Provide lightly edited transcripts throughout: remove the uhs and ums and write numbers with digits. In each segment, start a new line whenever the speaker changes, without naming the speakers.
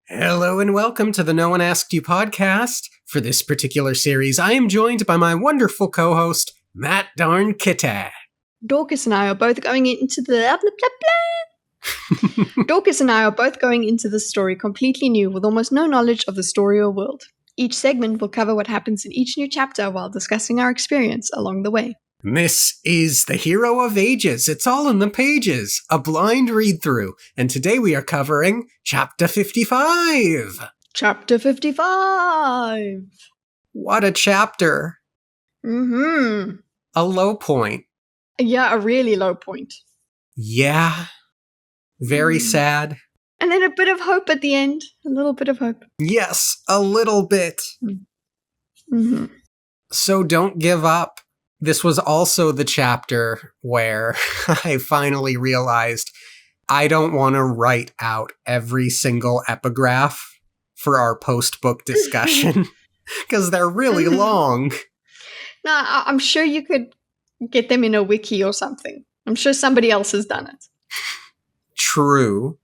Hello and welcome to the No One Asked You podcast. For this particular series, I am joined by my wonderful co-host, Matt Darn Kitta.
Dorkus and I are both going into the blah, blah, blah, blah. Dorkus and I are both going into this story completely new with almost no knowledge of the story or world. Each segment will cover what happens in each new chapter while discussing our experience along the way.
This is The Hero of Ages. It's all in the pages, a blind read-through, and today we are covering Chapter 55.
Chapter 55!
What a chapter.
Mm-hmm.
A low point.
Yeah, a really low point.
Yeah. Very sad.
And then a bit of hope at the end. A little bit of hope.
Yes, a little bit.
Mm-hmm.
So don't give up. This was also the chapter where I finally realized I don't want to write out every single epigraph for our post-book discussion because they're really long.
No, I'm sure you could get them in a wiki or something. I'm sure somebody else has done it.
True.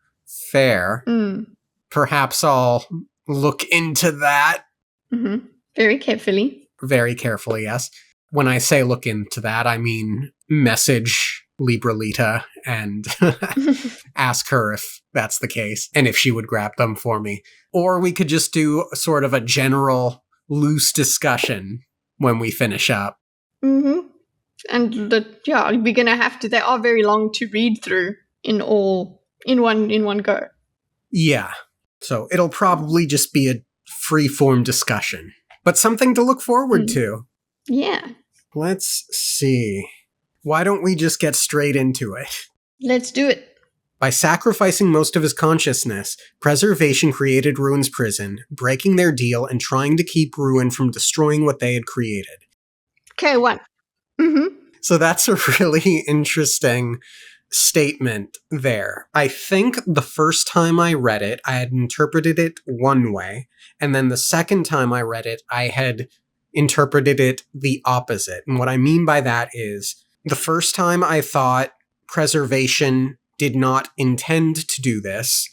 Fair. Perhaps I'll look into that.
Mm-hmm. Very carefully.
Very carefully, yes. When I say look into that, I mean message Libralita and ask her if that's the case and if she would grab them for me. Or we could just do sort of a general loose discussion when we finish up.
Mm-hmm. And we're going to have to, they are very long to read through in one go.
Yeah. So it'll probably just be a free-form discussion, but something to look forward to.
Yeah.
Let's see. Why don't we just get straight into it?
Let's do it.
By sacrificing most of his consciousness, Preservation created Ruin's prison, breaking their deal and trying to keep Ruin from destroying what they had created.
Okay, one. Mm-hmm.
So that's a really interesting statement there. I think the first time I read it, I had interpreted it one way, and then the second time I read it, I had interpreted it the opposite. And what I mean by that is, the first time I thought Preservation did not intend to do this.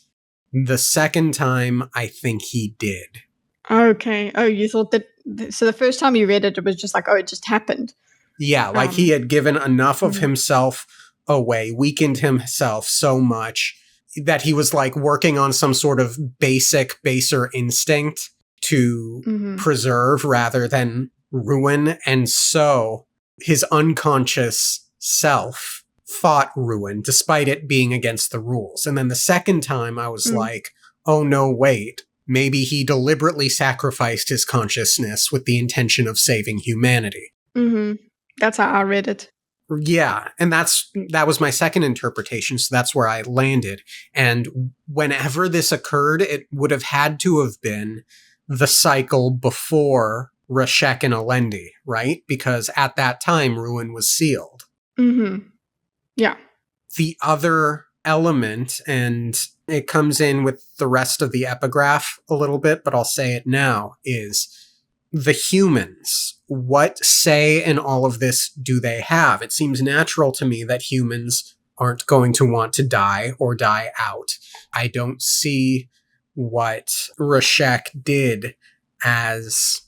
The second time, I think he did.
Okay. Oh, you thought that... So the first time you read it, it was just like, oh, it just happened.
Yeah, like he had given enough of himself away, weakened himself so much that he was like working on some sort of baser instinct to preserve rather than ruin. And so his unconscious self fought Ruin despite it being against the rules. And then the second time I was like, oh no, wait, maybe he deliberately sacrificed his consciousness with the intention of saving humanity.
Mm-hmm. That's how I read it.
Yeah, and that was my second interpretation, so that's where I landed. And whenever this occurred, it would have had to have been the cycle before Rashek and Alendi, right? Because at that time, Ruin was sealed.
Mm-hmm. Yeah.
The other element, and it comes in with the rest of the epigraph a little bit, but I'll say it now, is the humans. What say in all of this do they have? It seems natural to me that humans aren't going to want to die or die out. I don't see what Rashek did as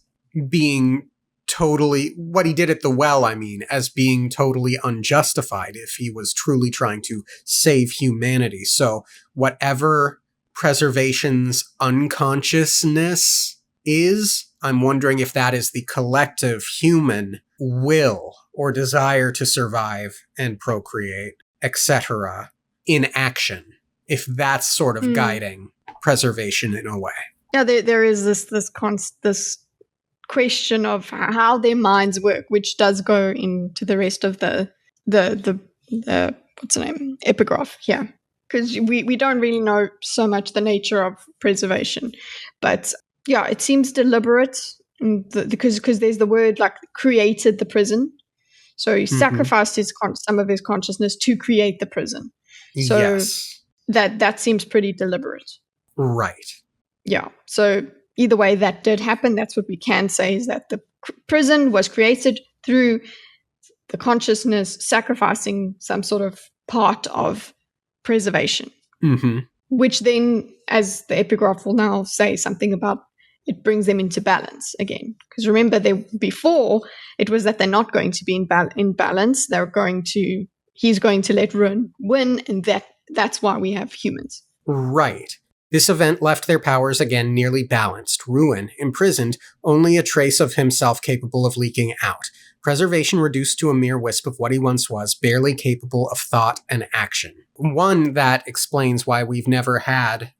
being totally, what he did at the well, I mean, as being totally unjustified if he was truly trying to save humanity. So whatever Preservation's unconsciousness is, I'm wondering if that is the collective human will or desire to survive and procreate, etc., in action, if that's sort of guiding Preservation in a way.
Yeah, there is this question of how their minds work, which does go into the rest of the what's the name, epigraph here, because we don't really know so much the nature of Preservation, but yeah, it seems deliberate because there's the word like created the prison, so he sacrificed some of his consciousness to create the prison. So
yes.
that seems pretty deliberate,
right?
Yeah. So either way, that did happen. That's what we can say, is that the prison was created through the consciousness sacrificing some sort of part of Preservation. which then, as the epigraph will now say something about, it brings them into balance again. Because remember, before it was that they're not going to be in balance. He's going to let Ruin win, and that's why we have humans.
Right. This event left their powers again nearly balanced. Ruin, imprisoned, only a trace of himself capable of leaking out. Preservation reduced to a mere wisp of what he once was, barely capable of thought and action. One that explains why we've never had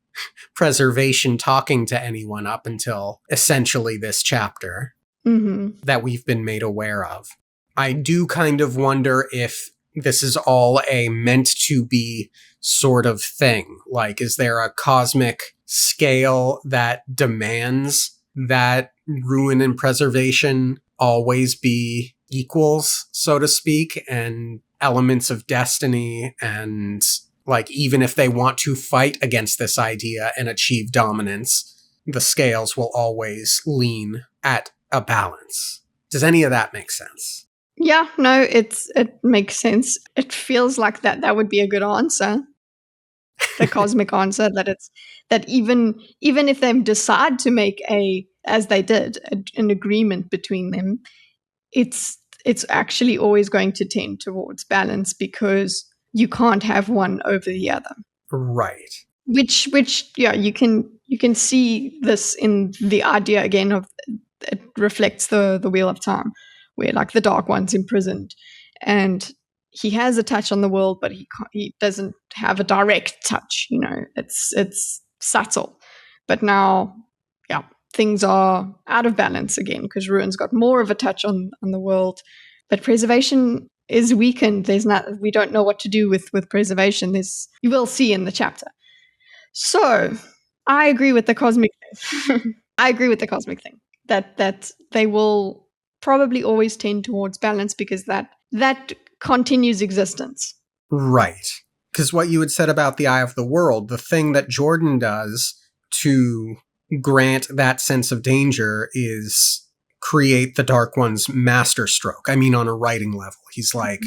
Preservation talking to anyone up until essentially this chapter that we've been made aware of. I do kind of wonder if this is all a meant to be sort of thing. Like, is there a cosmic scale that demands that Ruin and Preservation always be equals, so to speak, and elements of destiny, and like, even if they want to fight against this idea and achieve dominance, the scales will always lean at a balance. Does any of that make sense?
Yeah, no, it makes sense. It feels like that would be a good answer. The cosmic answer, that even if they decide to make as they did, an agreement between them, it's actually always going to tend towards balance, because you can't have one over the other.
Right.
Which yeah, you can see this in the idea again of, it reflects the Wheel of Time, where like the Dark One's imprisoned, and he has a touch on the world, but he doesn't have a direct touch. It's subtle. But now, yeah, things are out of balance again, because Ruin's got more of a touch on the world, but Preservation is weakened. We don't know what to do with Preservation. You will see in the chapter. So I agree with the cosmic thing. I agree with the cosmic thing that they will probably always tend towards balance, because that continues existence.
Right. Because what you had said about the Eye of the World, the thing that Jordan does to grant that sense of danger is create the Dark One's masterstroke. I mean, on a writing level. He's like,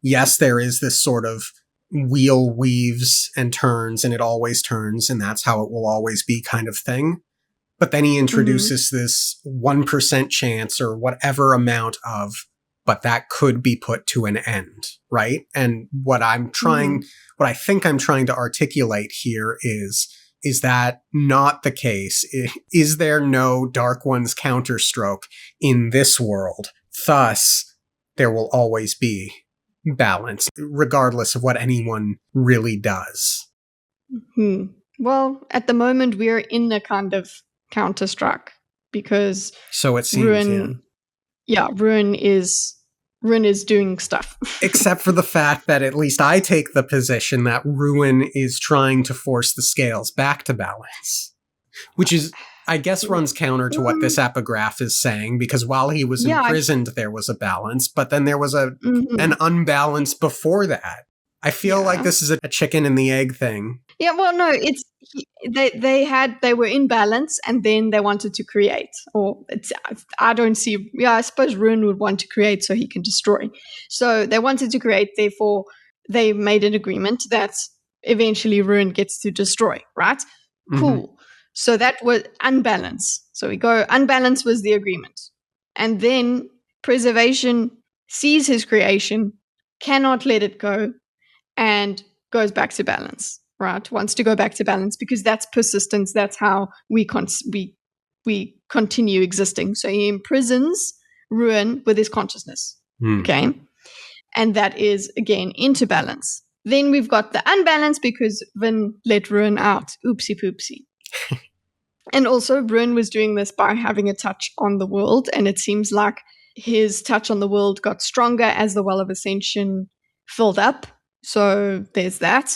yes, there is this sort of wheel weaves and turns, and it always turns, and that's how it will always be kind of thing. But then he introduces this 1% chance or whatever amount of, but that could be put to an end, right? And what I think I'm trying to articulate here is that not the case? Is there no Dark One's counterstroke in this world? Thus, there will always be balance, regardless of what anyone really does.
Well, at the moment, we're in a kind of counterstruck, because
so it seems,
Ruin is doing stuff.
Except for the fact that at least I take the position that Ruin is trying to force the scales back to balance, which is, I guess, runs counter to what this epigraph is saying, because while he was imprisoned, there was a balance, but then there was an unbalance before that. I feel like this is a chicken and the egg thing.
Yeah, well, no, it's they were in balance, and then they wanted to create. I suppose Ruin would want to create so he can destroy. So they wanted to create, therefore they made an agreement that eventually Ruin gets to destroy, right? Cool. So that was unbalance. So we go, unbalance was the agreement. And then Preservation sees his creation, cannot let it go, and goes back to balance, right? Wants to go back to balance, because that's persistence. That's how we continue existing. So he imprisons Ruin with his consciousness, okay? And that is, again, into balance. Then we've got the unbalance, because Vin let Ruin out. Oopsie poopsie. And also, Ruin was doing this by having a touch on the world, and it seems like his touch on the world got stronger as the Well of Ascension filled up. So there's that.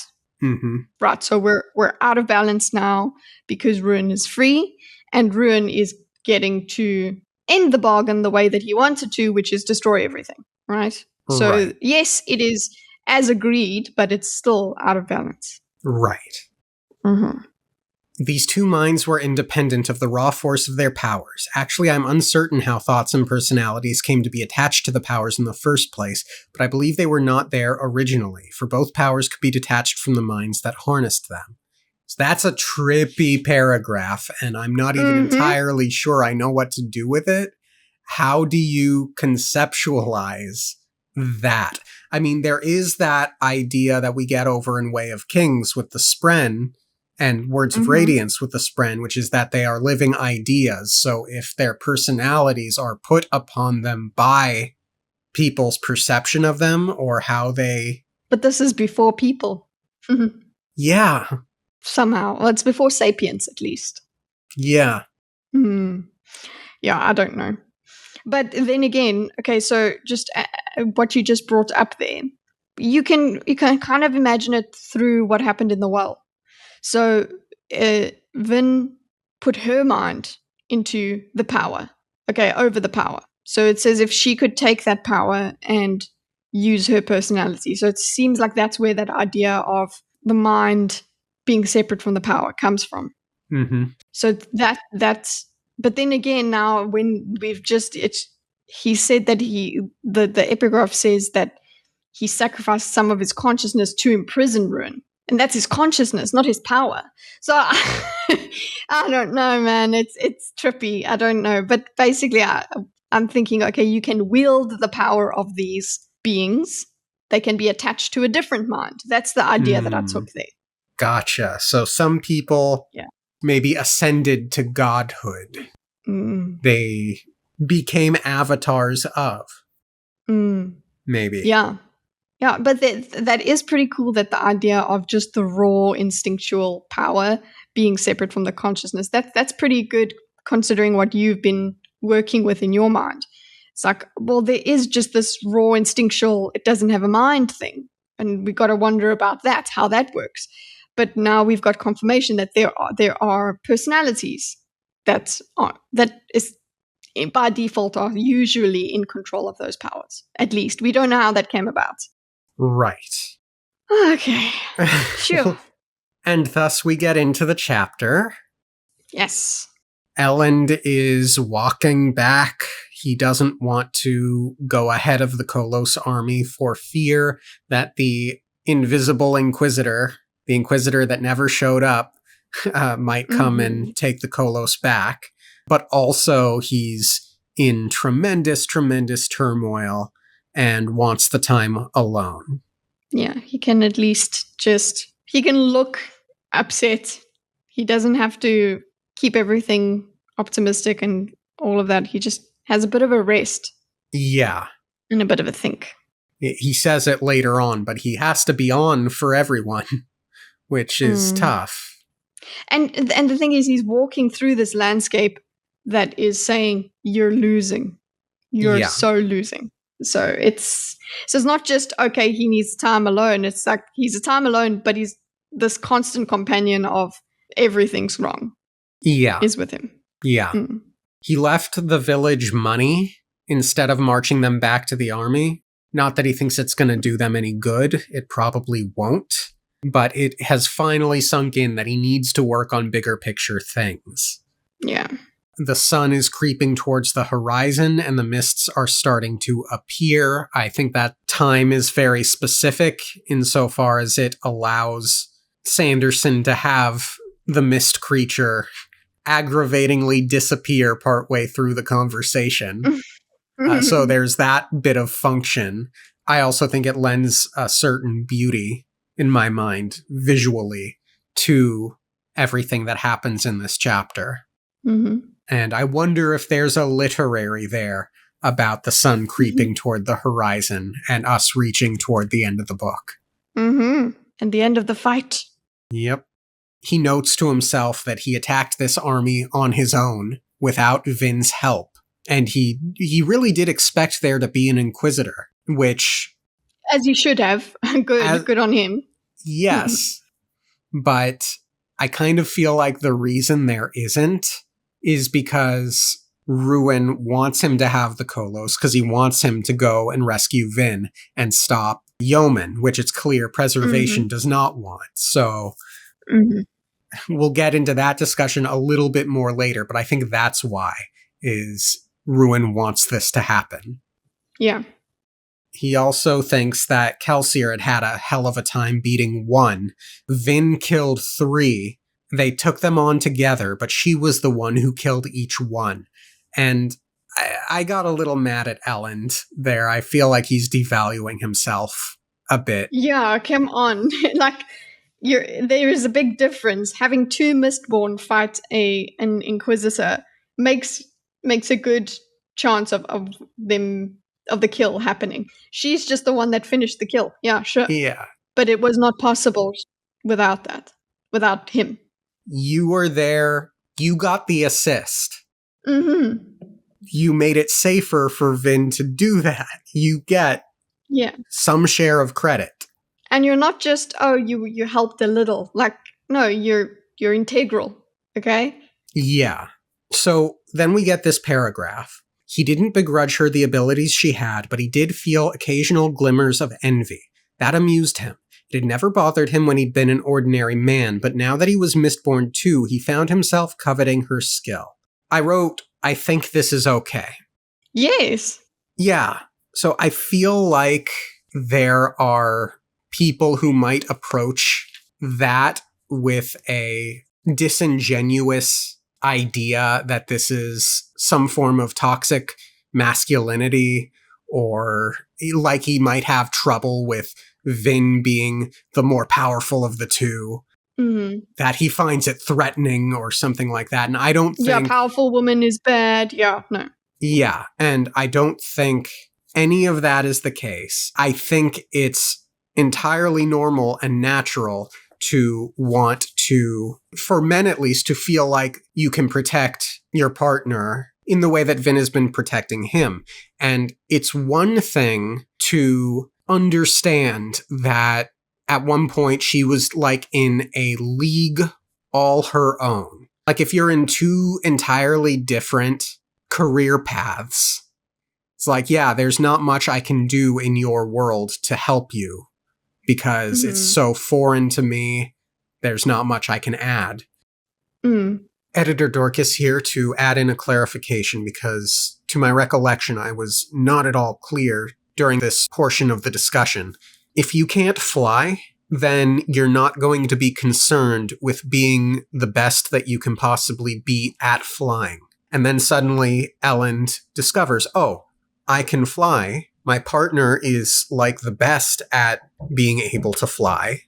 Right, so we're out of balance now, because Ruin is free, and Ruin is getting to end the bargain the way that he wanted to, which is destroy everything, right? So yes, it is as agreed, but it's still out of balance.
Right. These two minds were independent of the raw force of their powers. Actually, I'm uncertain how thoughts and personalities came to be attached to the powers in the first place, but I believe they were not there originally, for both powers could be detached from the minds that harnessed them. Is That's a trippy paragraph, and I'm not even entirely sure I know what to do with it. How do you conceptualize that? I mean, there is that idea that we get over in Way of Kings with the Spren and Words of Radiance with the Spren, which is that they are living ideas. So if their personalities are put upon them by people's perception of them or how they...
But this is before people.
Yeah.
Somehow. Well, it's before sapiens, at least.
Yeah.
Yeah, I don't know. But then again, okay, so just what you just brought up there, you can kind of imagine it through what happened in the well. So Vin put her mind into the power, over the power. So it says if she could take that power and use her personality. So it seems like that's where that idea of the mind being separate from the power comes from. So that's, but then again, now when we've just, he said that the epigraph says that he sacrificed some of his consciousness to imprison Ruin. And that's his consciousness, not his power. So I don't know, man. It's trippy. I don't know. But basically, I'm thinking, okay, you can wield the power of these beings. They can be attached to a different mind. That's the idea that I took there.
Gotcha. So some people maybe ascended to godhood. They became avatars of. Maybe.
Yeah. Yeah, but that is pretty cool, that the idea of just the raw instinctual power being separate from the consciousness, that's pretty good considering what you've been working with in your mind. It's like, well, there is just this raw instinctual, it doesn't have a mind thing. And we got to wonder about that, how that works. But now we've got confirmation that there are personalities that is by default are usually in control of those powers. At least we don't know how that came about.
Right.
Okay. Sure.
And thus we get into the chapter.
Yes.
Elend is walking back. He doesn't want to go ahead of the Kolos army for fear that the invisible Inquisitor, the Inquisitor that never showed up, might come and take the Kolos back. But also he's in tremendous, tremendous turmoil and wants the time alone.
Yeah, he can at least he can look upset. He doesn't have to keep everything optimistic and all of that. He just has a bit of a rest.
Yeah.
And a bit of a think.
He says it later on, but he has to be on for everyone, which is tough. And
the thing is, he's walking through this landscape that is saying, you're losing. You're so losing. So it's not just, okay, he needs time alone. It's like he's a time alone, but he's this constant companion of everything's wrong.
Yeah.
Is with him.
Yeah. He left the village money instead of marching them back to the army. Not that he thinks it's going to do them any good. It probably won't. But it has finally sunk in that he needs to work on bigger picture things.
Yeah.
The sun is creeping towards the horizon and the mists are starting to appear. I think that time is very specific insofar as it allows Sanderson to have the mist creature aggravatingly disappear partway through the conversation. So there's that bit of function. I also think it lends a certain beauty, in my mind, visually, to everything that happens in this chapter. And I wonder if there's a literary there about the sun creeping toward the horizon and us reaching toward the end of the book.
And the end of the fight.
Yep. He notes to himself that he attacked this army on his own without Vin's help. And he really did expect there to be an Inquisitor, which...
As he should have. Good on him.
Yes. But I kind of feel like the reason there isn't is because Ruin wants him to have the Kolos, because he wants him to go and rescue Vin and stop Yeoman, which it's clear Preservation does not want. So we'll get into that discussion a little bit more later, but I think that's why, is Ruin wants this to happen.
Yeah.
He also thinks that Kelsier had a hell of a time beating 1. Vin killed 3. they took them on together, but she was the one who killed each one. And I got a little mad at Elend there. I feel like he's devaluing himself a bit.
Yeah, come on. Like, there is a big difference. Having two Mistborn fight an Inquisitor makes a good chance of the kill happening. She's just the one that finished the kill. Yeah, sure.
Yeah.
But it was not possible without him.
You were there. You got the assist.
Mm-hmm.
You made it safer for Vin to do that. You get some share of credit.
And you're not just, you helped a little. Like, no, you're integral, okay?
Yeah. So then we get this paragraph. He didn't begrudge her the abilities she had, but he did feel occasional glimmers of envy. That amused him. It had never bothered him when he'd been an ordinary man, but now that he was Mistborn too, he found himself coveting her skill. I wrote, I think this is okay.
Yes.
Yeah. So I feel like there are people who might approach that with a disingenuous idea that this is some form of toxic masculinity, or like he might have trouble with Vin being the more powerful of the two.
Mm-hmm.
That he finds it threatening or something like that. And I don't think...
Yeah, powerful woman is bad. Yeah, no.
Yeah, and I don't think any of that is the case. I think it's entirely normal and natural to want to, for men at least, to feel like you can protect your partner in the way that Vin has been protecting him. And it's one thing to understand that at one point she was like in a league all her own. Like if you're in two entirely different career paths, it's like, yeah, there's not much I can do in your world to help you because it's so foreign to me. There's not much I can add. Editor Dorkus here to add in a clarification because to my recollection, I was not at all clear during this portion of the discussion. If you can't fly, then you're not going to be concerned with being the best that you can possibly be at flying. And then suddenly Elend discovers, oh, I can fly. My partner is like the best at being able to fly.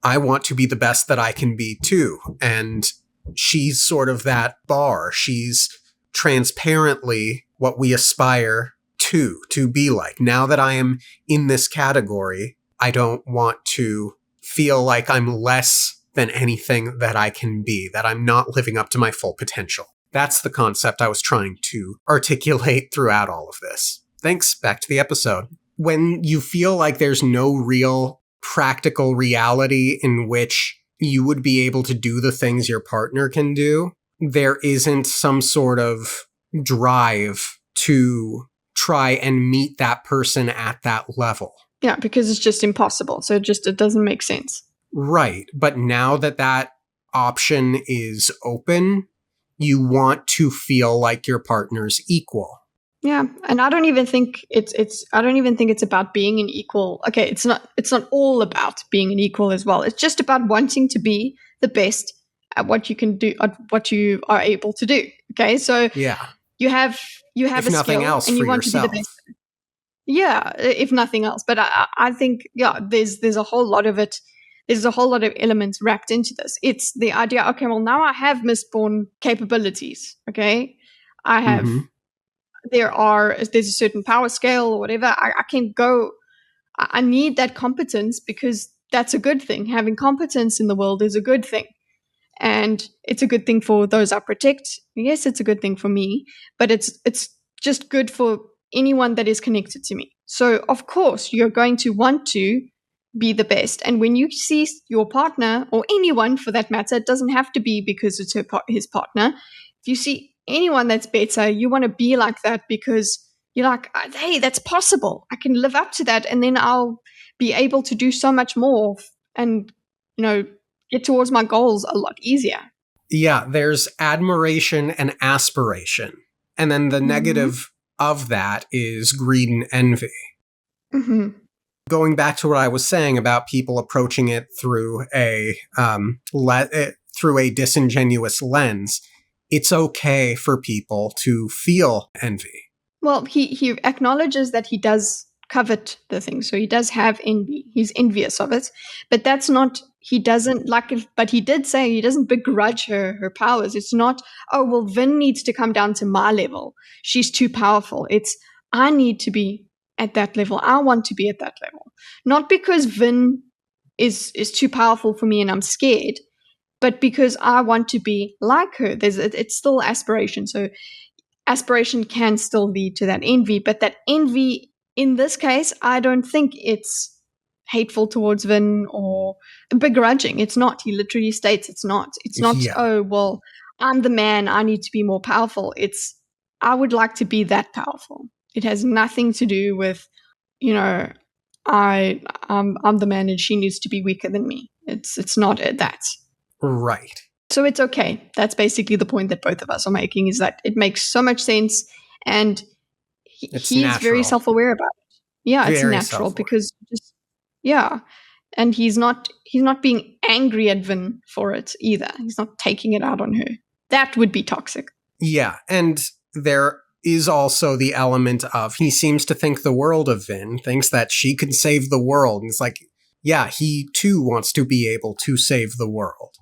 I want to be the best that I can be too. And she's sort of that bar. She's transparently what we aspire to be like. Now that I am in this category, I don't want to feel like I'm less than anything that I can be, that I'm not living up to my full potential. That's the concept I was trying to articulate throughout all of this. Thanks. Back to the episode. When you feel like there's no real practical reality in which you would be able to do the things your partner can do, there isn't some sort of drive to try and meet that person at that level.
Yeah, because it's just impossible. So it doesn't make sense.
Right. But now that that option is open, you want to feel like your partner's equal.
Yeah, and I don't even think it's about being an equal. Okay, it's not all about being an equal as well. It's just about wanting to be the best at what you can do, at what you are able to do. Okay, so
yeah,
you have
if
a
nothing
skill
else
and you
for
want
yourself.
to be the best. Yeah, if nothing else. But I think there's a whole lot of it. There's a whole lot of elements wrapped into this. It's the idea. Okay, well now I have Mistborn capabilities. Okay, I have.
Mm-hmm.
There's a certain power scale or whatever. I can go. I need that competence because that's a good thing. Having competence in the world is a good thing. And it's a good thing for those I protect. Yes, it's a good thing for me, but it's just good for anyone that is connected to me. So of course you're going to want to be the best. And when you see your partner or anyone for that matter, it doesn't have to be because it's his partner. If you see anyone that's better, you want to be like that because you're like, hey, that's possible. I can live up to that. And then I'll be able to do so much more and, get towards my goals a lot easier.
Yeah, there's admiration and aspiration. And then the negative of that is greed and envy.
Mm-hmm.
Going back to what I was saying about people approaching it through through a disingenuous lens, it's okay for people to feel envy.
Well, he acknowledges that he does covet the thing. So he does have envy. He's envious of it. But that's not, he doesn't like it. But he did say he doesn't begrudge her powers. It's not, oh, well, Vin needs to come down to my level. She's too powerful. It's, I need to be at that level. I want to be at that level. Not because Vin is too powerful for me and I'm scared, but because I want to be like her. It's still aspiration. So aspiration can still lead to that envy, but that envy in this case, I don't think it's hateful towards Vin or begrudging. It's not. He literally states it's not. It's not,
Yeah.
oh, well, I'm the man. I need to be more powerful. It's, I would like to be that powerful. It has nothing to do with, you know, I'm the man and she needs to be weaker than me. It's not that.
Right.
So it's okay. That's basically the point that both of us are making, is that it makes so much sense, and he's very self-aware about it. Yeah, it's natural because and he's not being angry at Vin for it either. He's not taking it out on her. That would be toxic.
Yeah, and there is also the element of, he seems to think the world of Vin, thinks that she can save the world, and it's like, yeah, he too wants to be able to save the world.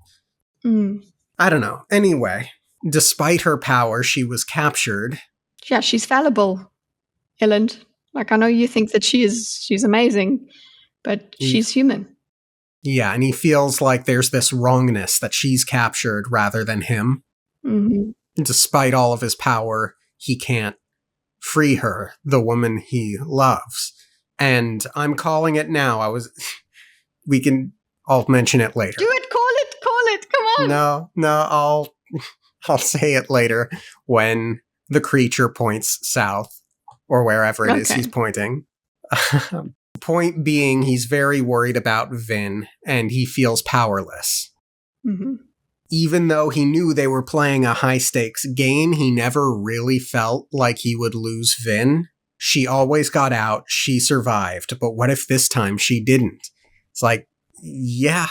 I don't know. Anyway, despite her power, she was captured.
Yeah, she's fallible, Elend. Like, I know you think that she's amazing, but she's human.
Yeah, and he feels like there's this wrongness that she's captured rather than him.
Mm-hmm.
Despite all of his power, he can't free her, the woman he loves. And I'm calling it now. I'll mention it later.
Do it, call it, come on.
No, I'll say it later when the creature points south or wherever it is he's pointing. Point being, he's very worried about Vin and he feels powerless.
Mm-hmm.
Even though he knew they were playing a high stakes game, he never really felt like he would lose Vin. She always got out, she survived, but what if this time she didn't? It's like, yeah,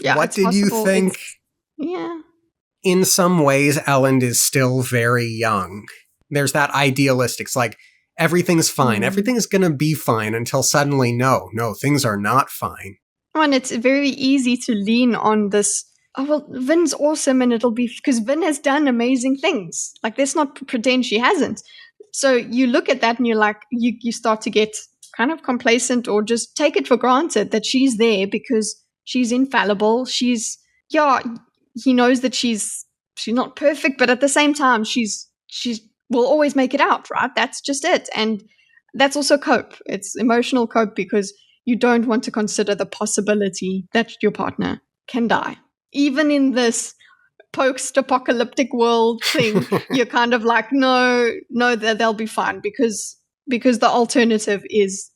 what did you think? In some ways, Elend is still very young. There's that idealistic. It's like, everything's fine. Everything's going to be fine until suddenly, no, things are not fine.
And it's very easy to lean on this, oh, well, Vin's awesome and it'll be, because Vin has done amazing things. Like, let's not pretend she hasn't. So you look at that and you're like, you start to get kind of complacent or just take it for granted that she's there because she's infallible. He knows that she's not perfect, but at the same time, she's will always make it out, right? That's just it. And that's also cope. It's emotional cope because you don't want to consider the possibility that your partner can die. Even in this post-apocalyptic world thing, you're kind of like, no, that they'll be fine because the alternative is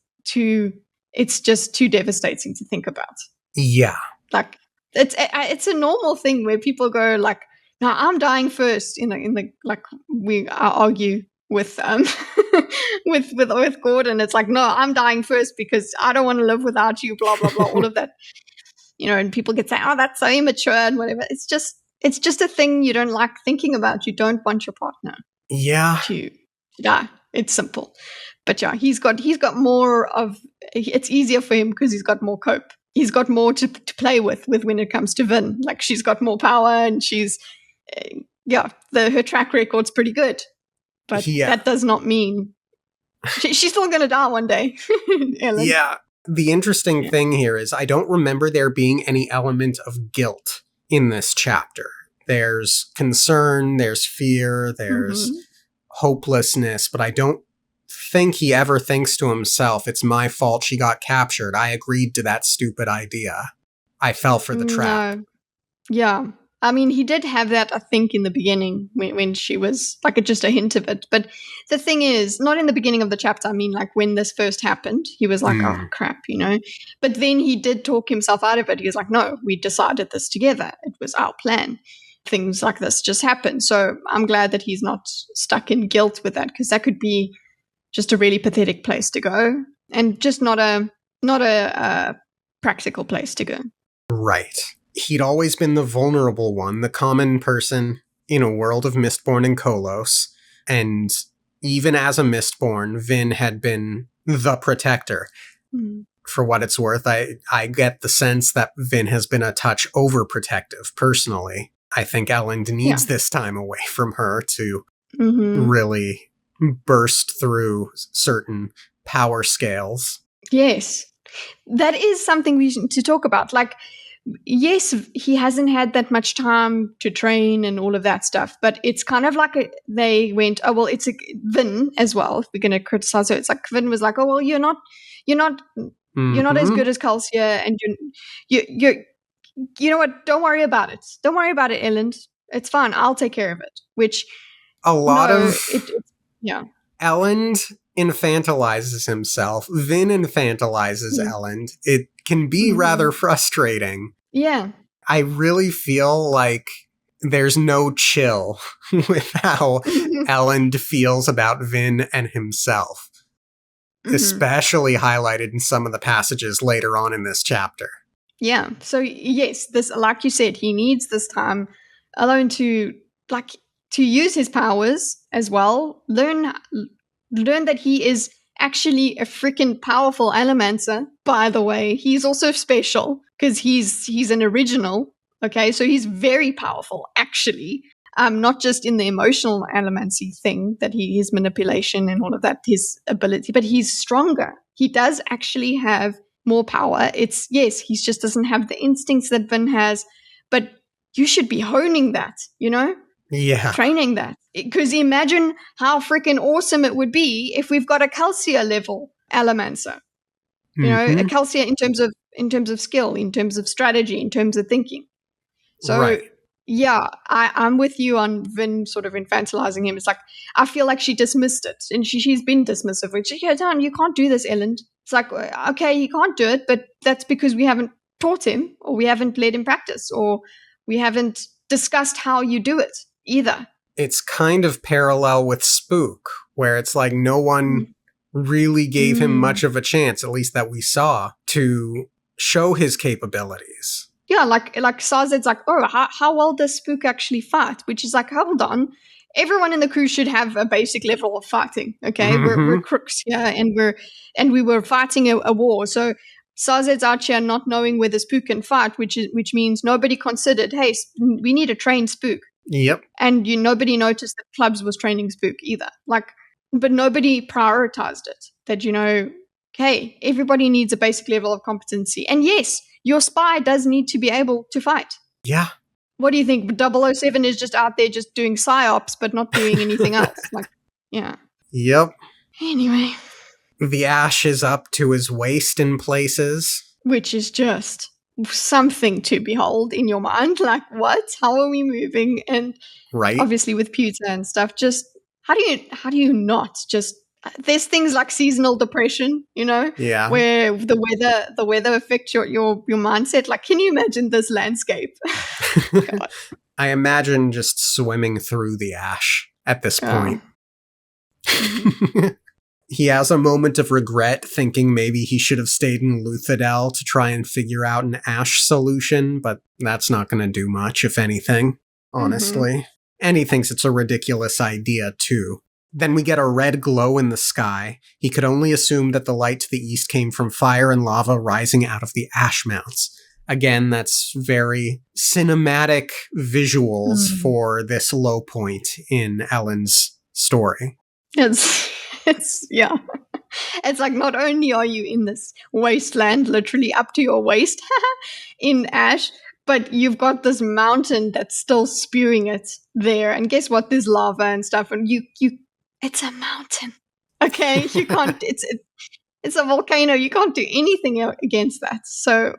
it's just too devastating to think about.
Yeah.
Like, it's a normal thing where people go like, no, I'm dying first. In the like we argue with with Gordon. It's like, no, I'm dying first because I don't want to live without you. Blah blah blah. All of that, and people get saying, oh, that's so immature and whatever. It's just a thing you don't like thinking about. You don't want your partner, to die. It's simple, but yeah, he's got more of. It's easier for him because he's got more cope. He's got more to play with when it comes to Vin. Like, she's got more power and she's. Her track record's pretty good, but that does not mean she's still going to die one day.
Yeah. The interesting thing here is I don't remember there being any element of guilt in this chapter. There's concern, there's fear, there's hopelessness, but I don't think he ever thinks to himself, it's my fault she got captured. I agreed to that stupid idea. I fell for the trap.
No. Yeah. I mean, he did have that, I think, in the beginning when she was, like, just a hint of it. But the thing is, not in the beginning of the chapter. I mean, like, when this first happened, he was like, oh, crap, But then he did talk himself out of it. He was like, no, we decided this together. It was our plan. Things like this just happen. So I'm glad that he's not stuck in guilt with that, because that could be just a really pathetic place to go and just not a practical place to go.
Right. He'd always been the vulnerable one, the common person in a world of Mistborn and Kolos. And even as a Mistborn, Vin had been the protector. For what it's worth, I get the sense that Vin has been a touch overprotective, personally. I think Elend needs this time away from her to really burst through certain power scales.
Yes. That is something we need to talk about. Like, yes, he hasn't had that much time to train and all of that stuff, but it's kind of like they went, oh, well, it's Vin as well. If we're going to criticize her, it's like Vin was like, oh, well, you're not as good as Calcia, and you know what? Don't worry about it. Don't worry about it, Elend. It's fine. I'll take care of it. Which
Elend infantilizes himself. Vin infantilizes Elend. It can be rather frustrating.
Yeah.
I really feel like there's no chill with how Elend feels about Vin and himself. Especially highlighted in some of the passages later on in this chapter.
Yeah. So yes, this, like you said, he needs this time alone to use his powers as well. Learn that he is actually a freaking powerful Allomancer. By the way, he's also special because he's an original. Okay, so he's very powerful, actually. Not just in the emotional Allomancy thing, that his manipulation and all of that, his ability, but he's stronger. He does actually have more power. It's, yes, he just doesn't have the instincts that Vin has, but you should be honing that, you know?
Yeah.
Training that. Because imagine how freaking awesome it would be if we've got a Calcia level Allomancer. You know, a Calcia in terms of skill, in terms of strategy, in terms of thinking. So yeah, I'm with you on Vin sort of infantilizing him. It's like, I feel like she dismissed it, and she's been dismissive. Which, yeah, Dan, you can't do this, Elend. It's like, okay, he can't do it, but that's because we haven't taught him, or we haven't let him practice, or we haven't discussed how you do it either.
It's kind of parallel with Spook, where it's like no one really gave him much of a chance, at least that we saw, to show his capabilities.
Yeah, like Sazed's like, oh, how well does Spook actually fight? Which is like, hold on. Everyone in the crew should have a basic level of fighting, okay? We're crooks here, and we were fighting a war. So Sazed's out here not knowing whether Spook can fight, which means nobody considered, hey, we need to train Spook.
Yep.
And nobody noticed that Clubs was training Spook either. Like, but nobody prioritized it. That, hey, everybody needs a basic level of competency. And yes, your spy does need to be able to fight.
Yeah.
What do you think? 007 is just out there just doing psyops, but not doing anything else. Like, yeah.
Yep.
Anyway.
The ash is up to his waist in places.
Which is just something to behold in your mind. Like, what? How are we moving? And obviously with pewter and stuff, just how do you not just, there's things like seasonal depression,
yeah,
where the weather affects your mindset. Like, can you imagine this landscape?
I imagine just swimming through the ash at this point. He has a moment of regret, thinking maybe he should have stayed in Luthadel to try and figure out an ash solution, but that's not going to do much, if anything, honestly. And he thinks it's a ridiculous idea, too. Then we get a red glow in the sky. He could only assume that the light to the east came from fire and lava rising out of the ash mounts. Again, that's very cinematic visuals for this low point in Elend's story.
It's yeah. It's like, not only are you in this wasteland, literally up to your waist in ash, but you've got this mountain that's still spewing it there. And guess what? There's lava and stuff, and it's a mountain. Okay, you can't. It's a volcano. You can't do anything against that. So,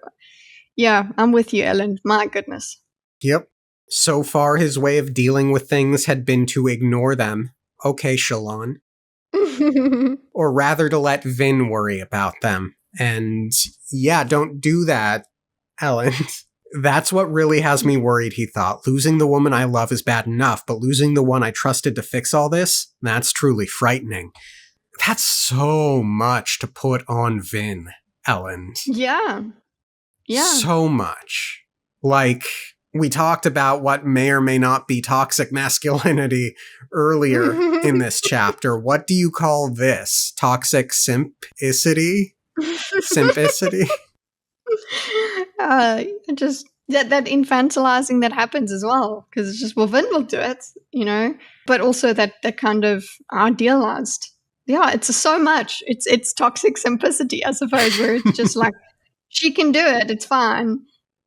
yeah, I'm with you, Elend. My goodness.
Yep. So far, his way of dealing with things had been to ignore them. Okay, Shalon. Or rather to let Vin worry about them. And yeah, don't do that, Elend. That's what really has me worried, he thought. Losing the woman I love is bad enough, but losing the one I trusted to fix all this? That's truly frightening. That's so much to put on Vin, Elend.
Yeah. Yeah.
So much. Like, we talked about what may or may not be toxic masculinity earlier in this chapter. What do you call this? Toxic simpicity? Simpicity?
Just that infantilizing that happens as well, because it's just, well, Vin will do it, but also that kind of idealized. Yeah, it's so much. It's toxic simplicity, I suppose, where it's just like, she can do it, it's fine.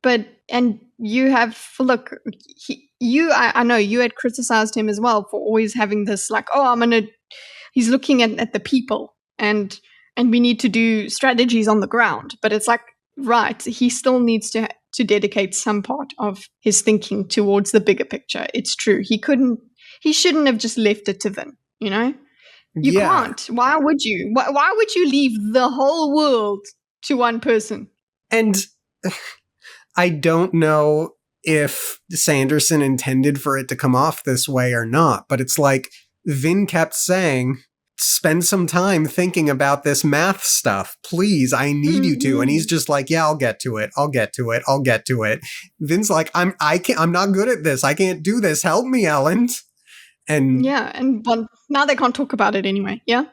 But, and you have, look, I know you had criticized him as well for always having this, like, oh, he's looking at the people, and we need to do strategies on the ground. But it's like, right, he still needs to dedicate some part of his thinking towards the bigger picture. It's true. He shouldn't have just left it to Vin, You can't. Why would you? Why would you leave the whole world to one person?
And I don't know if Sanderson intended for it to come off this way or not, but it's like Vin kept saying, spend some time thinking about this math stuff. Please, I need you to. And he's just like, yeah, I'll get to it. Vin's like, I'm not good at this. I can't do this. Help me, Ellen. And
yeah, and now they can't talk about it anyway. Yeah.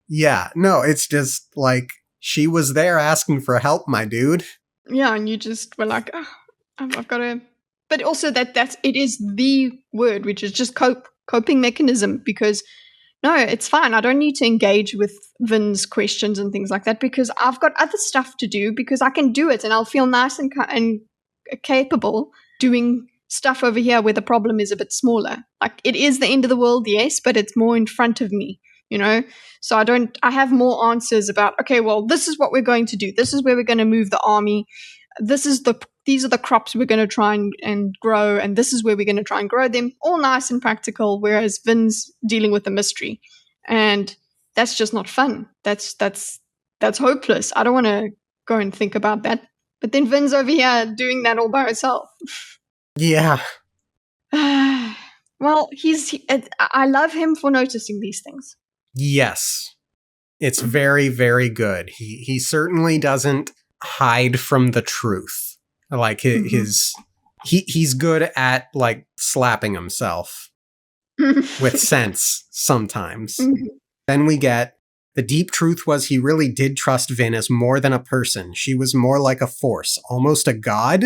Yeah, no, it's just like, she was there asking for help, my dude.
Yeah, and you just were like, oh, I've got to. But also that's it is the word, which is just coping mechanism, because no, it's fine. I don't need to engage with Vin's questions and things like that, because I've got other stuff to do, because I can do it and I'll feel nice and capable doing stuff over here where the problem is a bit smaller. Like, it is the end of the world, yes, but it's more in front of me, So I have more answers about, okay, well, this is what we're going to do. This is where we're going to move the army. These are the crops we're going to try and grow, and this is where we're going to try and grow them. All nice and practical, whereas Vin's dealing with the mystery. And that's just not fun. That's hopeless. I don't want to go and think about that. But then Vin's over here doing that all by herself.
Yeah.
Well, I love him for noticing these things.
Yes. It's very, very good. He certainly doesn't hide from the truth. Like, he's good at, like, slapping himself with sense sometimes. Then we get, the deep truth was he really did trust Vin as more than a person. She was more like a force, almost a god.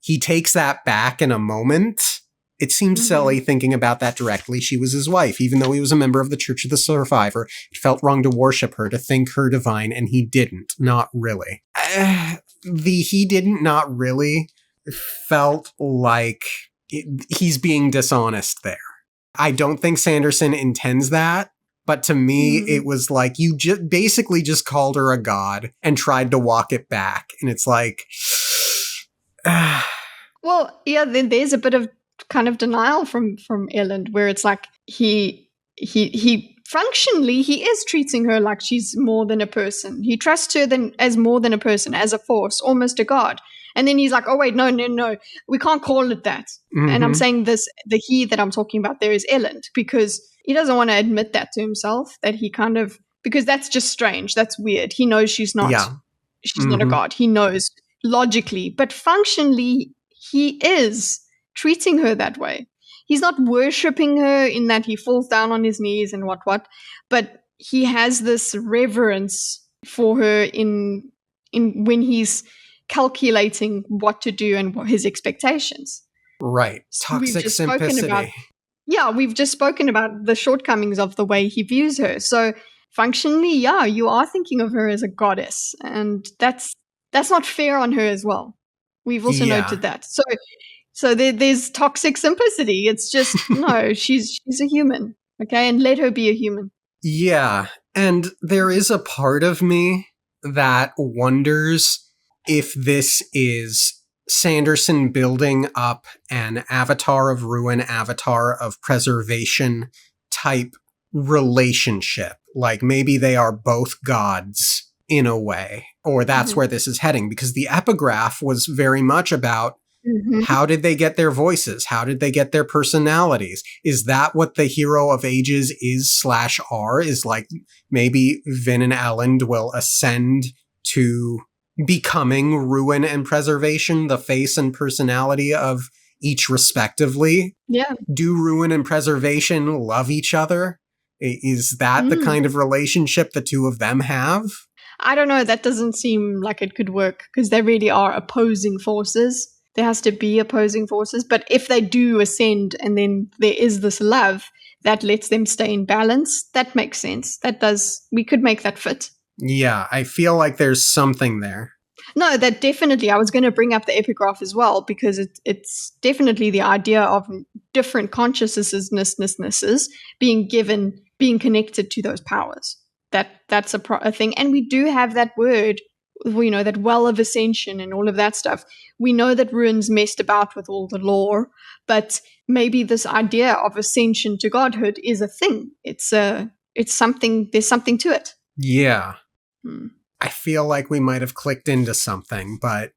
He takes that back in a moment. It seemed silly thinking about that directly. She was his wife, even though he was a member of the Church of the Survivor. It felt wrong to worship her, to think her divine, and he didn't. Not really. He didn't not really felt like he's being dishonest there. I don't think Sanderson intends that, but to me, it was like, you basically just called her a god and tried to walk it back. And it's like...
Well, yeah, then there's a bit of kind of denial from Erland, where it's like he functionally he is treating her like she's more than a person. He trusts her as more than a person, as a force, almost a god. And then he's like, oh wait, no, we can't call it that. And I'm saying the he that I'm talking about there is Erland, because he doesn't want to admit that to himself, that he kind of, because that's just strange, that's weird. He knows she's not not a god. He knows logically, but functionally he is treating her that way. He's not worshipping her in that he falls down on his knees and what, but he has this reverence for her in when he's calculating what to do and his expectations.
Right. Toxic simplicity.
We've just spoken about the shortcomings of the way he views her. So functionally, you are thinking of her as a goddess, and that's not fair on her as well. We've also noted that. So there's toxic simplicity. It's just, no, she's a human, okay? And let her be a human.
Yeah, and there is a part of me that wonders if this is Sanderson building up an Avatar of Ruin, Avatar of Preservation type relationship. Like, maybe they are both gods in a way, or that's where this is heading, because the epigraph was very much about how did they get their voices? How did they get their personalities? Is that what the Hero of Ages is/are? Is like, maybe Vin and Elend will ascend to becoming ruin and preservation, the face and personality of each respectively.
Yeah.
Do ruin and preservation love each other? Is that the kind of relationship the two of them have?
I don't know. That doesn't seem like it could work because they really are opposing forces. There has to be opposing forces. But if they do ascend and then there is this love that lets them stay in balance, that makes sense. We could make that fit.
Yeah, I feel like there's something there.
No, that definitely. I was going to bring up the epigraph as well because it's definitely the idea of different consciousnesses being connected to those powers. That's a thing, and we do have that word, that well of ascension and all of that stuff. We know that Ruin's messed about with all the lore, but maybe this idea of ascension to godhood is a thing. It's something. There's something to it.
Yeah. I feel like we might have clicked into something, but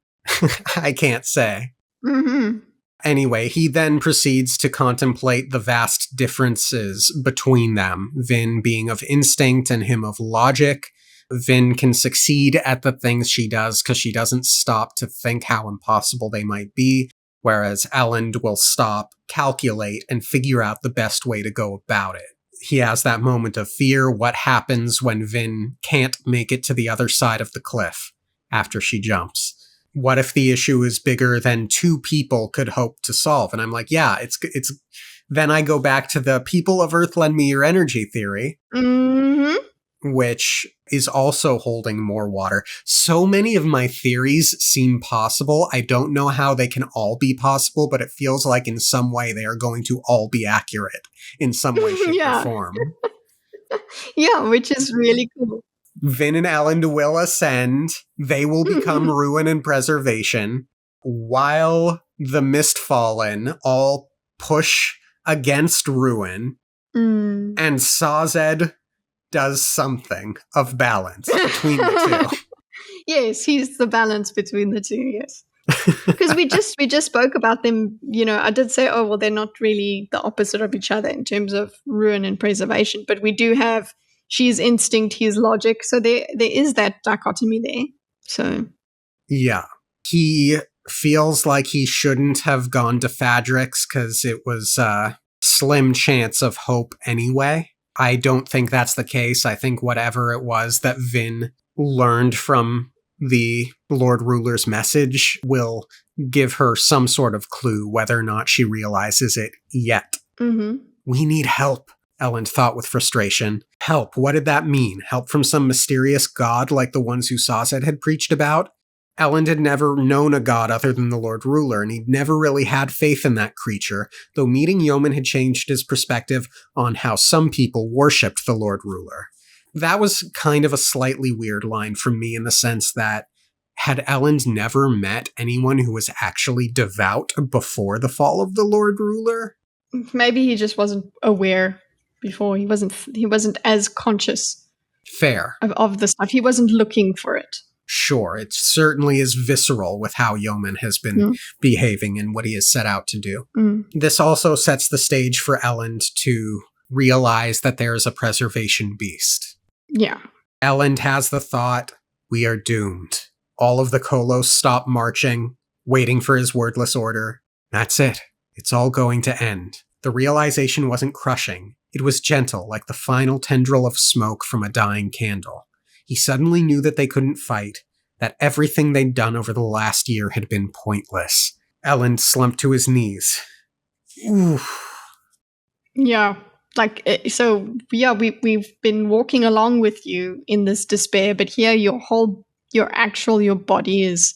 I can't say.
Mm-hmm.
Anyway, he then proceeds to contemplate the vast differences between them, Vin being of instinct and him of logic. Vin can succeed at the things she does because she doesn't stop to think how impossible they might be, whereas Elend will stop, calculate, and figure out the best way to go about it. He has that moment of fear. What happens when Vin can't make it to the other side of the cliff after she jumps? What if the issue is bigger than two people could hope to solve? And I'm like, yeah, it's. Then I go back to the people of Earth lend me your energy theory, which is also holding more water. So many of my theories seem possible. I don't know how they can all be possible, but it feels like in some way they are going to all be accurate in some way, shape, or form.
Yeah, which is really cool.
Vin and Elend will ascend. They will become ruin and preservation, while the Mistfallen all push against ruin, and Sazed does something of balance between the two.
Yes, he's the balance between the two, yes. Because we just spoke about them, I did say, oh, well, they're not really the opposite of each other in terms of ruin and preservation, but we do have, she's instinct, he's logic, so there is that dichotomy there. So
yeah, he feels like he shouldn't have gone to Fadrix because it was a slim chance of hope anyway. I don't think that's the case. I think whatever it was that Vin learned from the Lord Ruler's message will give her some sort of clue, whether or not she realizes it yet. We need help, Elend thought with frustration. Help, what did that mean? Help from some mysterious god like the ones who Sazed had preached about? Elend had never known a god other than the Lord Ruler, and he'd never really had faith in that creature, though meeting Yeoman had changed his perspective on how some people worshipped the Lord Ruler. That was kind of a slightly weird line from me in the sense that had Elend never met anyone who was actually devout before the fall of the Lord Ruler?
Maybe he just wasn't aware before. He wasn't as conscious.
Fair.
Of the stuff. He wasn't looking for it.
Sure, it certainly is visceral with how Yeoman has been behaving and what he has set out to do. This also sets the stage for Elend to realize that there is a preservation beast.
Yeah.
Elend has the thought, we are doomed. All of the Kolos stop marching, waiting for his wordless order. That's it. It's all going to end. The realization wasn't crushing. It was gentle, like the final tendril of smoke from a dying candle. He suddenly knew that they couldn't fight, that everything they'd done over the last year had been pointless. Elend slumped to his knees. Oof.
Yeah. We've been walking along with you in this despair, but here your body is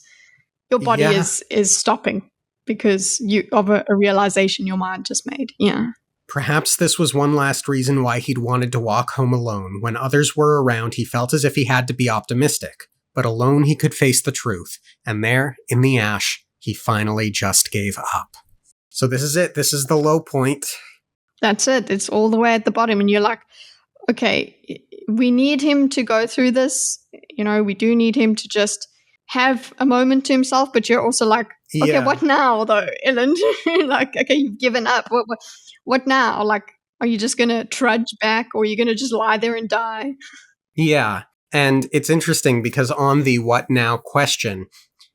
stopping because of a realization your mind just made. Yeah.
Perhaps this was one last reason why he'd wanted to walk home alone. When others were around, he felt as if he had to be optimistic. But alone he could face the truth. And there, in the ash, he finally just gave up. So this is it. This is the low point.
That's it. It's all the way at the bottom. And you're like, okay, we need him to go through this. We do need him to just have a moment to himself. But you're also like, okay, what now, though, Elend? Like, okay, you've given up. What now? Like, are you just going to trudge back or are you going to just lie there and die?
Yeah. And it's interesting because on the what now question,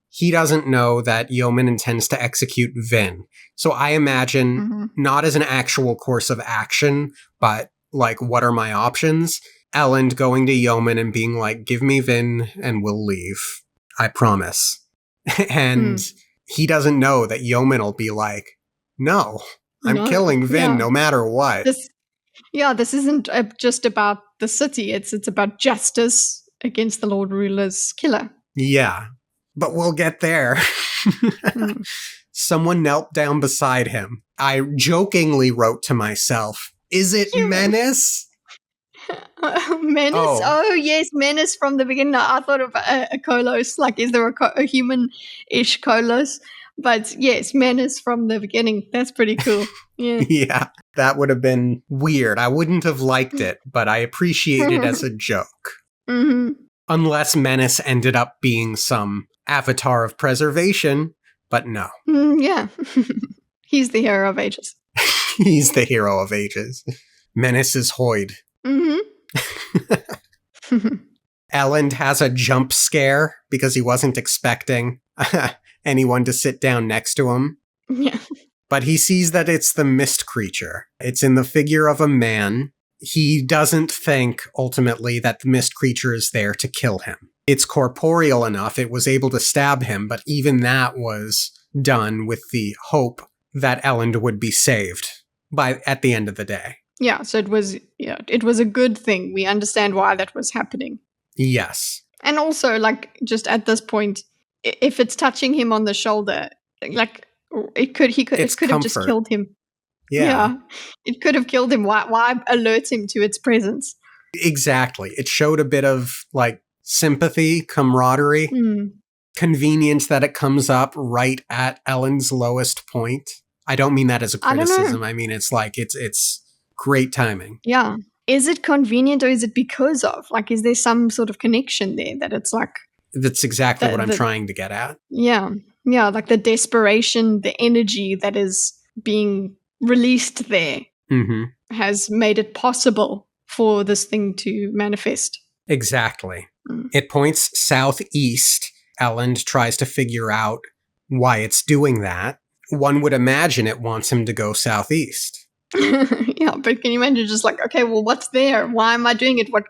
he doesn't know that Yeoman intends to execute Vin. So I imagine not as an actual course of action, but like, what are my options? Elend going to Yeoman and being like, give me Vin and we'll leave. I promise. And he doesn't know that Yeoman will be like, no, I'm killing Vin no matter what.
This isn't just about the city. It's about justice against the Lord Ruler's killer.
Yeah, but we'll get there. Someone knelt down beside him. I jokingly wrote to myself, is it Menace?
Menace? Oh, yes, Menace from the beginning. I thought of a Kolos. Like, is there a human-ish Kolos? But yes, Menace from the beginning. That's pretty cool. Yeah.
Yeah, that would have been weird. I wouldn't have liked it, but I appreciate it as a joke. Unless Menace ended up being some avatar of preservation, but no.
Yeah. He's the hero of ages.
He's the hero of ages. Menace is Hoyd. Elend has a jump scare because he wasn't expecting anyone to sit down next to him.
Yeah.
But he sees that it's the mist creature. It's in the figure of a man. He doesn't think, ultimately, that the mist creature is there to kill him. It's corporeal enough, it was able to stab him, but even that was done with the hope that Elend would be saved at the end of the day.
Yeah, so it was a good thing. We understand why that was happening.
Yes.
And also, like, just at this point, if it's touching him on the shoulder, like, it could have just killed him. Yeah. It could have killed him. Why alert him to its presence?
Exactly. It showed a bit of, like, sympathy, camaraderie. Convenient that it comes up right at Elend's lowest point. I don't mean that as a criticism. I mean, it's like, it's great timing.
Yeah. Is it convenient or is it because of? Like, is there some sort of connection there that it's like...
That's exactly what I'm trying to get at.
Yeah. Yeah, like the desperation, the energy that is being released there has made it possible for this thing to manifest.
Exactly. It points southeast. Elend tries to figure out why it's doing that. One would imagine it wants him to go southeast.
Yeah, but can you imagine just like, okay, well, what's there? Why am I doing it? What